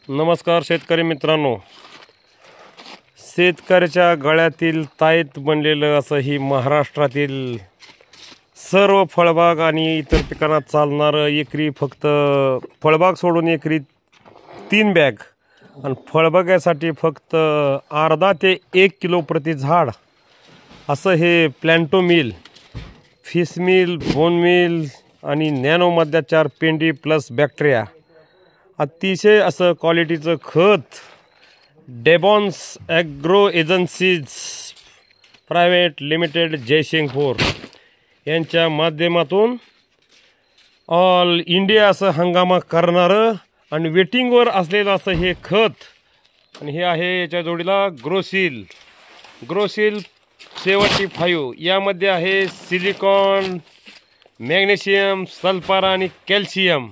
नमस्कार शेतकरी मित्रांनो, शेतकऱ्याच्या गळ्यातील ताईत बनलेलं असं ही महाराष्ट्रातील सर्व फळबाग आणि इतर पिकांना चालणारं एकरी फक्त फळबाग सोडून एकरी 3 बॅग आणि फळबागासाठी फक्त अर्धा ते 1 किलो प्रति झाड असं हे प्लॅन्टो mill, fish mill, bone meal आणि नॅनोमधल्या 4 पेंडी प्लस बॅक्टेरिया अतिशय असं क्वालिटीचं खत Debons agro agencies private limited Jaysingpur यांच्या माध्यमातून ऑल इंडिया असं हंगामा करणारं आणि वेटिंगवर असलेलं असं हे खत. आणि हे आहे याच्या जोडीला ग्रोसील 75. यामध्ये आहे सिलिकॉन, मॅग्नेशियम, सल्फर आणि कॅल्शियम.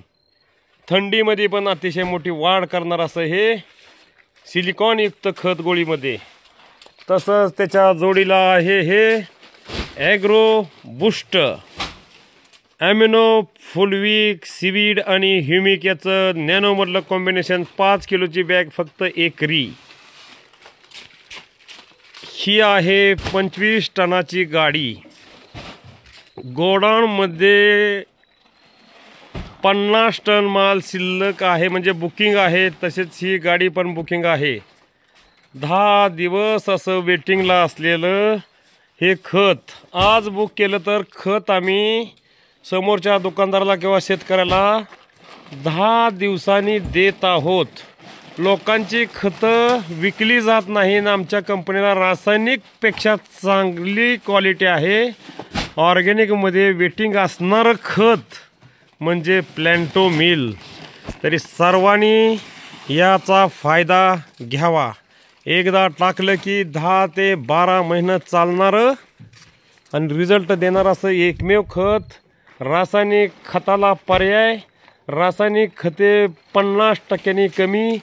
थंडीमध्ये पण अतिशय मोठी वाढ करणार असं हे सिलिकॉनयुक्त खत गोळीमध्ये. तसंच त्याच्या जोडीला आहे हे ॲग्रो बूस्ट ॲमिनो फुलविक सीवीड आणि ह्युमिक याचं नॅनोमधलं कॉम्बिनेशन 5 किलोची बॅग फक्त एकरी. ही आहे 25 टनाची गाडी. गोडाऊनमध्ये 50 टन माल शिल्लक आहे, म्हणजे बुकिंग आहे. तसेच ही गाडी पण बुकिंग आहे. 10 दिवस असं वेटिंगला असलेलं हे खत आज बुक केलं तर खत आम्ही समोरच्या दुकानदाराला किंवा शेतकऱ्याला 10 दिवसांनी देत आहोत. लोकांची खतं विकली जात नाही आणि आमच्या कंपनीला रासायनिकपेक्षा चांगली क्वालिटी आहे. ऑर्गॅनिकमध्ये वेटिंग असणारं खत म्हणजे प्लॅन्टो मिल. तरी सर्वांनी याचा फायदा घ्यावा. एकदा टाकलं की 10 ते 12 महिने चालणारं आणि रिझल्ट देणारं असं एकमेव खत. रासायनिक खताला पर्याय. रासायनिक खते 50% कमी,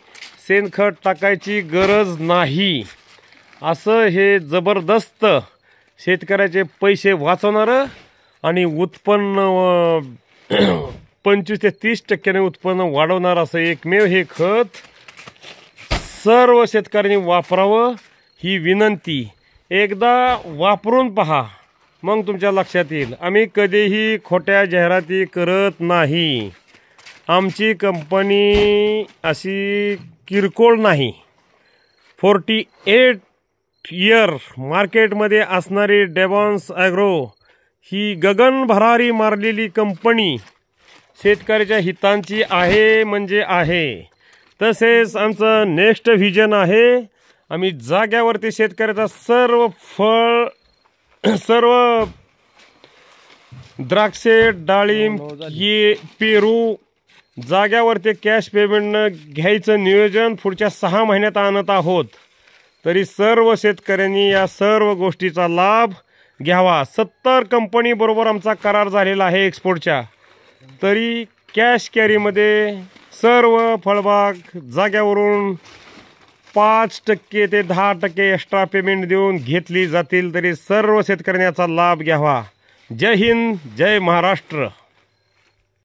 शेणखत टाकायची गरज नाही. असं हे जबरदस्त शेतकऱ्याचे पैसे वाचवणारं आणि उत्पन्न 25 ते 30% उत्पन्न वाढवणार असं एकमेव हे खत सर्व शेतकऱ्यांनी वापरावं ही विनंती. एकदा वापरून पहा, मग तुमच्या लक्षात येईल. आम्ही कधीही खोट्या जाहिराती करत नाही. आमची कंपनी अशी किरकोळ नाही. 48 इयर मार्केटमध्ये असणारी डेबॉन्स ॲग्रो ही गगन भरारी मारलेली कंपनी शेतकऱ्याच्या हितांची आहे म्हणजे आहे. तसेच आमचं नेक्स्ट व्हिजन आहे, आम्ही जाग्यावरती शेतकऱ्याचा सर्व द्राक्षे, डाळिंब, पेरू जाग्यावरती कॅश पेमेंटनं घ्यायचं नियोजन पुढच्या 6 महिन्यात आणत आहोत. तरी सर्व शेतकऱ्यांनी या सर्व गोष्टीचा लाभ घ्यावा. 70 कंपनीबरोबर आमचा करार झालेला आहे एक्सपोर्टच्या. तरी कॅश कॅरीमध्ये सर्व फळबाग जाग्यावरून 5% ते 10% एक्स्ट्रा पेमेंट देऊन घेतली जातील. तरी सर्व शेतकऱ्यांनी याचा लाभ घ्यावा. जय हिंद, जय महाराष्ट्र.